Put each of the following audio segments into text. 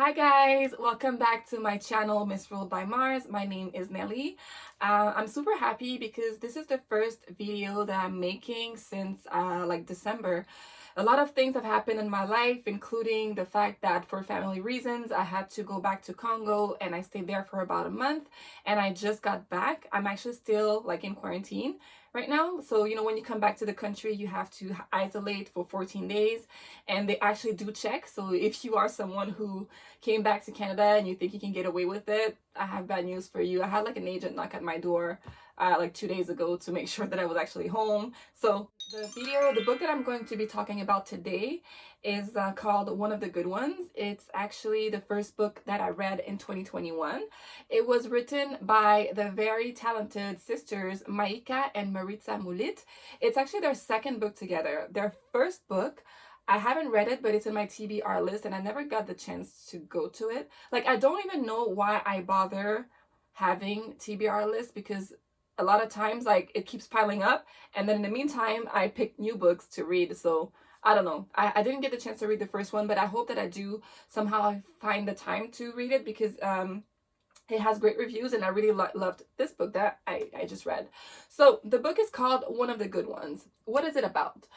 Hi guys, welcome back to my channel Miss Ruled by Mars. My name is Nelly. I'm super happy because this is the first video that I'm making since like December. A lot of things have happened in my life, including the fact that for family reasons I had to go back to Congo and I stayed there for about a month and I just got back. I'm actually still like in quarantine right now. So, when you come back to the country, you have to isolate for 14 days and they actually do check. So if you are someone who came back to Canada and you think you can get away with it, I have bad news for you. I had like an agent knock at my door like 2 days ago to make sure that I was actually home. So the book that I'm going to be talking about today is called One of the Good Ones. It's actually the first book that I read in 2021. It was written by the very talented sisters Maika and Maritza Mulit. It's actually their second book together. Their first book, I haven't read it, but it's in my TBR list and I never got the chance to go to it. Like, I don't even know why I bother having TBR lists because a lot of times, like, it keeps piling up. And then in the meantime, I pick new books to read. So I don't know. I didn't get the chance to read the first one, but I hope that I do somehow find the time to read it because it has great reviews and I really loved this book that I just read. So the book is called One of the Good Ones. What is it about?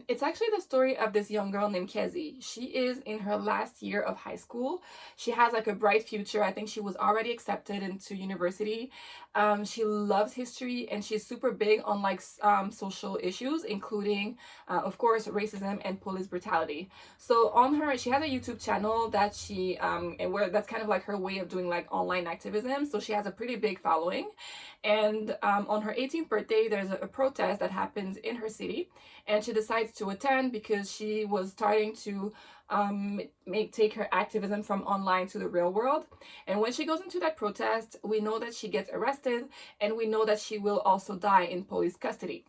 It's actually the story of this young girl named Kezi. She is in her last year of high school. She has like a bright future. I think she was already accepted into university. She loves history and she's super big on like social issues, including, of course, racism and police brutality. So on her, she has a YouTube channel that she and where that's kind of like her way of doing like online activism. So she has a pretty big following. And on her 18th birthday, there's a protest that happens in her city, and she decides to attend because she was starting to take her activism from online to the real world. And when she goes into that protest, we know that she gets arrested, and we know that she will also die in police custody.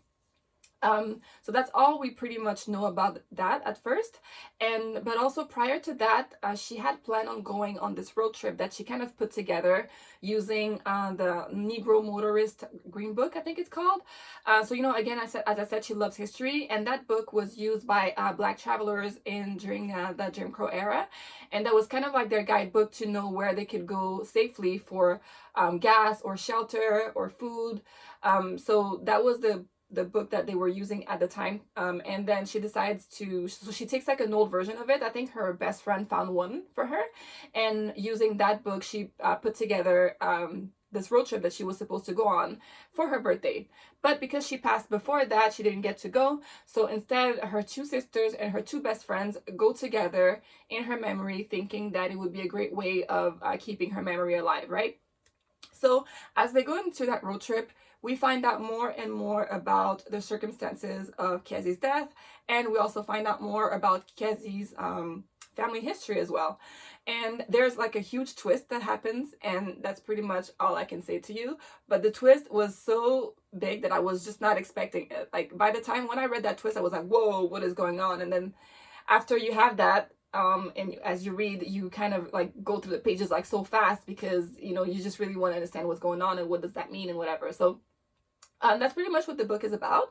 So that's all we pretty much know about that at first. But also prior to that, she had planned on going on this road trip that she kind of put together using the Negro Motorist Green Book, I think it's called. So again, as I said, she loves history, and that book was used by Black travelers during the Jim Crow era, and that was kind of like their guidebook to know where they could go safely for gas or shelter or food. So that was the book that they were using at the time. And then she decides so she takes like an old version of it. I think her best friend found one for her, and using that book she put together this road trip that she was supposed to go on for her birthday. But because she passed before that, she didn't get to go. So instead, her two sisters and her two best friends go together in her memory, thinking that it would be a great way of keeping her memory alive, right? So as they go into that road trip, we find out more and more about the circumstances of Kezi's death, and we also find out more about Kezi's family history as well. And there's like a huge twist that happens, and that's pretty much all I can say to you. But the twist was so big that I was just not expecting it. Like, by the time when I read that twist, I was like, whoa, what is going on? And then after you have that, and as you read, you kind of like go through the pages like so fast because you just really want to understand what's going on and what does that mean and whatever. So that's pretty much what the book is about.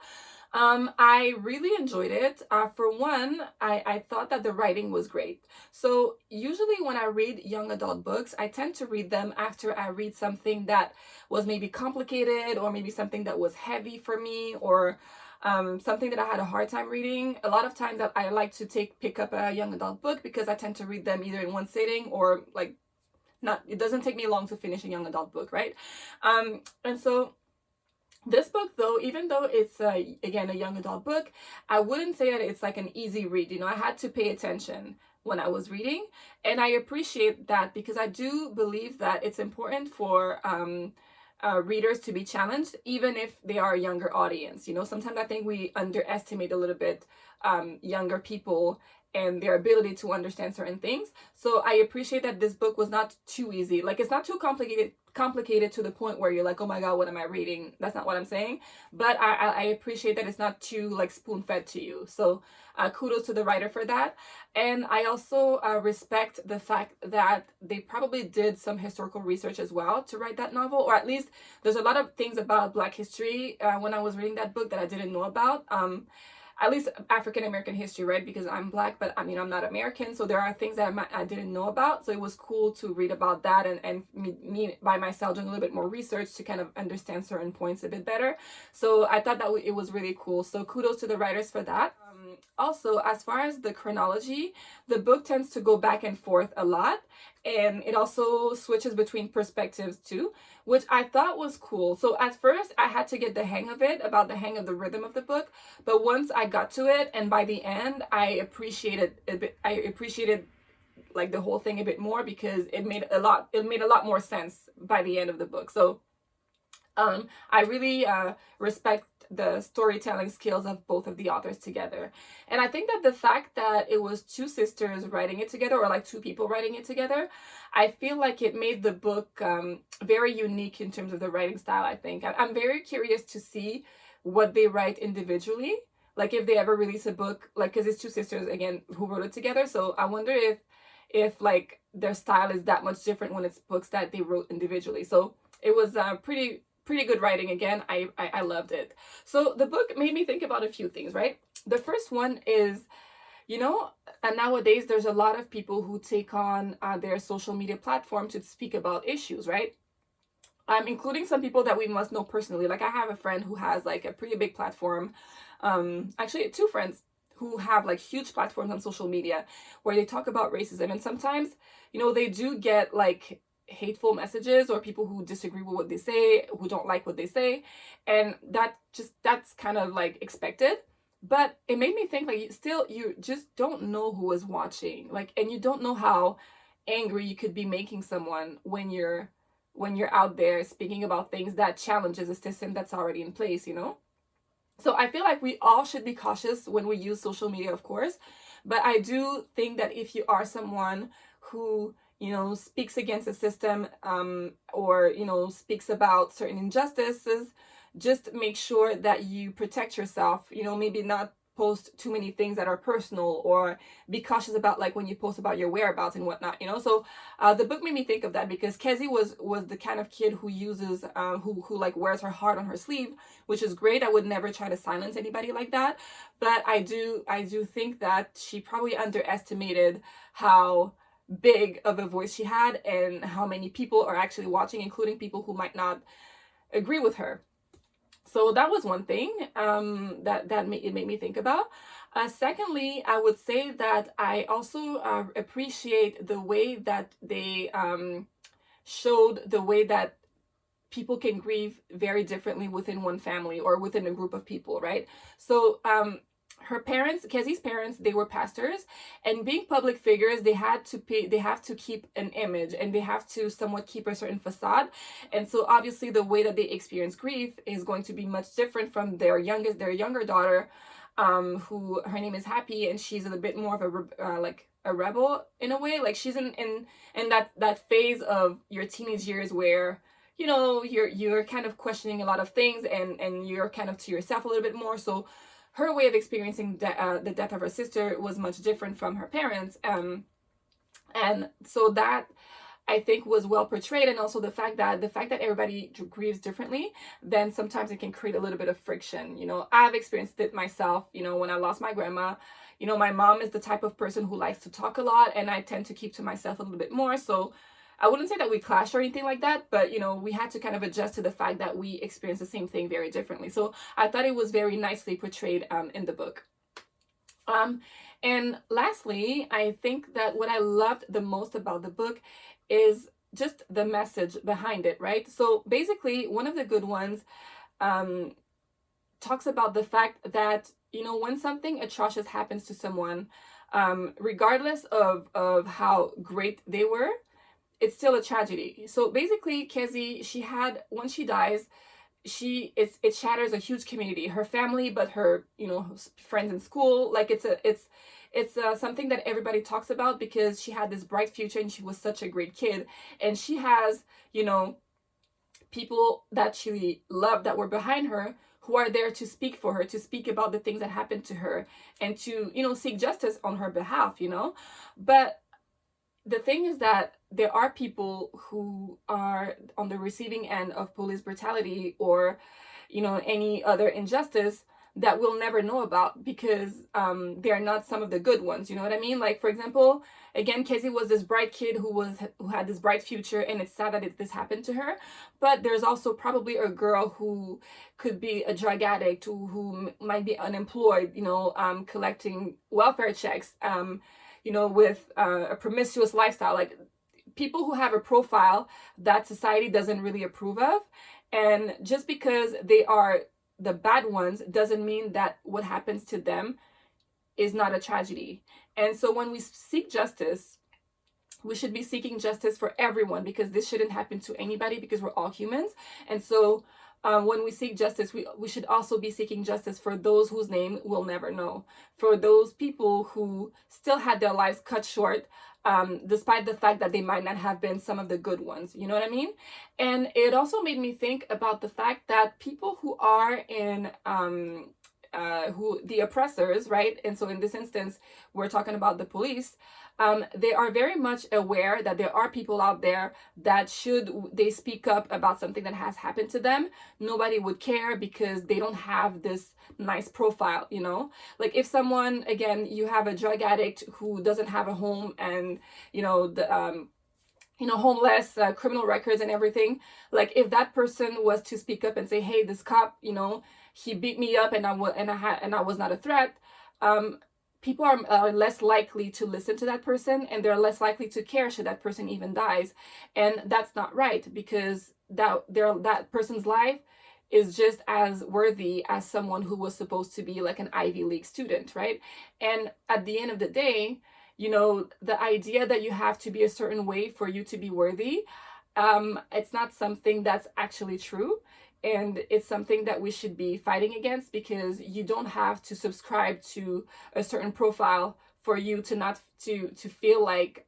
I really enjoyed it. For one, I thought that the writing was great. So usually when I read young adult books, I tend to read them after I read something that was maybe complicated, or maybe something that was heavy for me, or something that I had a hard time reading. A lot of times that I like to pick up a young adult book because I tend to read them either in one sitting or like it doesn't take me long to finish a young adult book, right? And so this book, though, even though it's again a young adult book, I wouldn't say that it's like an easy read. I had to pay attention when I was reading, and I appreciate that because I do believe that it's important for readers to be challenged, even if they are a younger audience. Sometimes I think we underestimate a little bit younger people and their ability to understand certain things. So I appreciate that this book was not too easy. Like, it's not too complicated to the point where you're like, oh my god, what am I reading? That's not what I'm saying. But I appreciate that it's not too like spoon-fed to you. So kudos to the writer for that. And I also respect the fact that they probably did some historical research as well to write that novel, or at least there's a lot of things about Black history when I was reading that book that I didn't know about. at least African American history, right? Because I'm Black, but I mean, I'm not American. So there are things that I didn't know about. So it was cool to read about that, and me by myself doing a little bit more research to kind of understand certain points a bit better. So I thought that it was really cool. So kudos to the writers for that. Also, as far as the chronology, the book tends to go back and forth a lot, and it also switches between perspectives too, which I thought was cool. So at first I had to get the hang of it, about the hang of the rhythm of the book, but once I got to it, and by the end I appreciated like the whole thing a bit more, because it made a lot more sense by the end of the book. So I really respect the storytelling skills of both of the authors together. And I think that the fact that it was two sisters writing it together, or like two people writing it together, I feel like it made the book very unique in terms of the writing style, I think. I'm very curious to see what they write individually. Like if they ever release a book, like, because it's two sisters, again, who wrote it together. So I wonder if like their style is that much different when it's books that they wrote individually. So it was pretty good writing. Again, I loved it. So the book made me think about a few things, right? The first one is, you know, and nowadays there's a lot of people who take on their social media platform to speak about issues, right? Including some people that we must know personally. Like I have a friend who has like a pretty big platform. Actually, two friends who have like huge platforms on social media where they talk about racism. And sometimes, you know, they do get like hateful messages, or people who disagree with what they say, who don't like what they say. And that's kind of like expected. But it made me think, like, still, you just don't know who is watching. Like, and you don't know how angry you could be making someone when you're out there speaking about things that challenges a system that's already in place, you know? So I feel like we all should be cautious when we use social media, of course. But I do think that if you are someone who, you know, speaks against a system, or, you know, speaks about certain injustices, just make sure that you protect yourself. You know, maybe not post too many things that are personal, or be cautious about like when you post about your whereabouts and whatnot, you know. So the book made me think of that, because Kezzy was the kind of kid who uses who like wears her heart on her sleeve, which is great. I would never try to silence anybody like that, but I do think that she probably underestimated how big of a voice she had, and how many people are actually watching, including people who might not agree with her. So that was one thing it made me think about. Secondly, I would say that I also appreciate the way that they showed the way that people can grieve very differently within one family, or within a group of people, right? So her parents, Kezzy's parents, they were pastors, and being public figures, they have to keep an image, and they have to somewhat keep a certain facade. And so obviously the way that they experience grief is going to be much different from their younger daughter, who, her name is Happy, and she's a bit more of like a rebel in a way. Like she's in that phase of your teenage years where, you know, you're kind of questioning a lot of things, and you're kind of to yourself a little bit more. So her way of experiencing the death of her sister was much different from her parents, and so that, I think, was well portrayed. And also the fact that everybody grieves differently, then sometimes it can create a little bit of friction. You know, I've experienced it myself. You know, when I lost my grandma, you know, my mom is the type of person who likes to talk a lot, and I tend to keep to myself a little bit more. So I wouldn't say that we clashed or anything like that, but, you know, we had to kind of adjust to the fact that we experienced the same thing very differently. So I thought it was very nicely portrayed in the book. And lastly, I think that what I loved the most about the book is just the message behind it, right? So basically, one of the good ones talks about the fact that, you know, when something atrocious happens to someone, regardless of how great they were, it's still a tragedy. So basically, Kezzy, when she dies, it shatters a huge community, her family, but her, you know, friends in school. Like it's something that everybody talks about, because she had this bright future and she was such a great kid, and she has, you know, people that she loved that were behind her, who are there to speak for her, to speak about the things that happened to her, and to, you know, seek justice on her behalf, you know. But the thing is that there are people who are on the receiving end of police brutality, or, you know, any other injustice, that we'll never know about because they're not some of the good ones. You know what I mean? Like, for example, again, Kezia was this bright kid who had this bright future, and it's sad that this happened to her. But there's also probably a girl who could be a drug addict, who might be unemployed, you know, collecting welfare checks, you know, with a promiscuous lifestyle. Like, people who have a profile that society doesn't really approve of. And just because they are the bad ones doesn't mean that what happens to them is not a tragedy. And so when we seek justice, we should be seeking justice for everyone, because this shouldn't happen to anybody, because we're all humans. And so when we seek justice, we should also be seeking justice for those whose name we'll never know, for those people who still had their lives cut short, despite the fact that they might not have been some of the good ones. You know what I mean? And it also made me think about the fact that people who are in who the oppressors, right? And so in this instance, we're talking about the police. They are very much aware that there are people out there that should they speak up about something that has happened to them, nobody would care because they don't have this nice profile, you know? Like, if someone, again, you have a drug addict who doesn't have a home, and, you know, the homeless, criminal records and everything. Like, if that person was to speak up and say, hey, this cop, you know, he beat me up and I was not a threat, people are less likely to listen to that person, and they're less likely to care should that person even dies. And that's not right, because that person's life is just as worthy as someone who was supposed to be like an Ivy League student, right? And at the end of the day, you know, the idea that you have to be a certain way for you to be worthy, it's not something that's actually true. And it's something that we should be fighting against, because you don't have to subscribe to a certain profile for you to not to feel like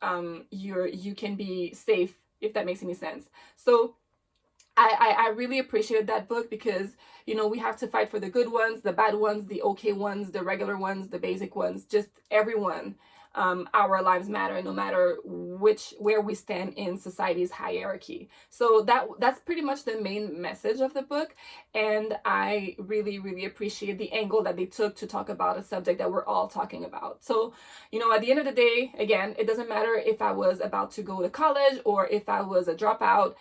you can be safe, if that makes any sense. So I really appreciated that book, because, you know, we have to fight for the good ones, the bad ones, the okay ones, the regular ones, the basic ones, just everyone. Our lives matter, no matter where we stand in society's hierarchy. So that's pretty much the main message of the book. And I really, really appreciate the angle that they took to talk about a subject that we're all talking about. So, you know, at the end of the day, again, it doesn't matter if I was about to go to college or if I was a dropout.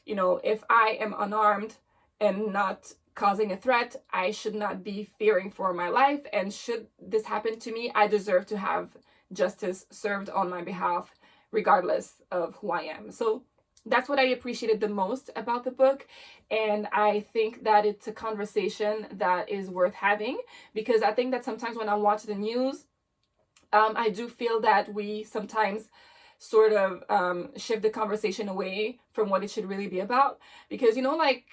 You know, if I am unarmed and not causing a threat, I should not be fearing for my life. And should this happen to me, I deserve to have justice served on my behalf, regardless of who I am. So that's what I appreciated the most about the book. And I think that it's a conversation that is worth having, because I think that sometimes when I watch the news, I do feel that we sometimes sort of shift the conversation away from what it should really be about. Because, you know, like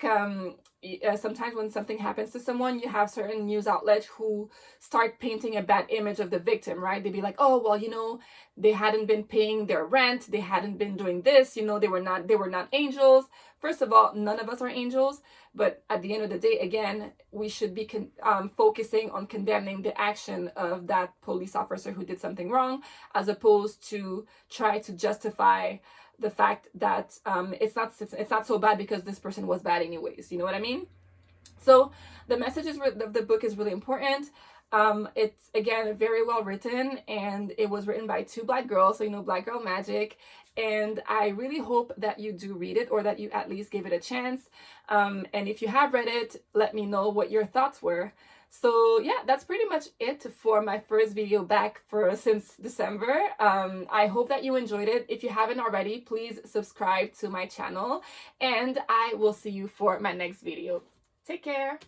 sometimes when something happens to someone, you have certain news outlets who start painting a bad image of the victim, right? They'd be like, oh, well, you know, they hadn't been paying their rent, they hadn't been doing this, you know, they were not angels. First of all, none of us are angels. But at the end of the day, again, we should be focusing on condemning the action of that police officer who did something wrong, as opposed to try to justify the fact that it's not so bad because this person was bad anyways. You know what I mean? So the message of the book is really important. It's, again, very well written, and it was written by two Black girls, so, you know, Black girl magic. And I really hope that you do read it, or that you at least give it a chance. And if you have read it, let me know what your thoughts were. So yeah, that's pretty much it for my first video back since December. I hope that you enjoyed it. If you haven't already, please subscribe to my channel, and I will see you for my next video. Take care.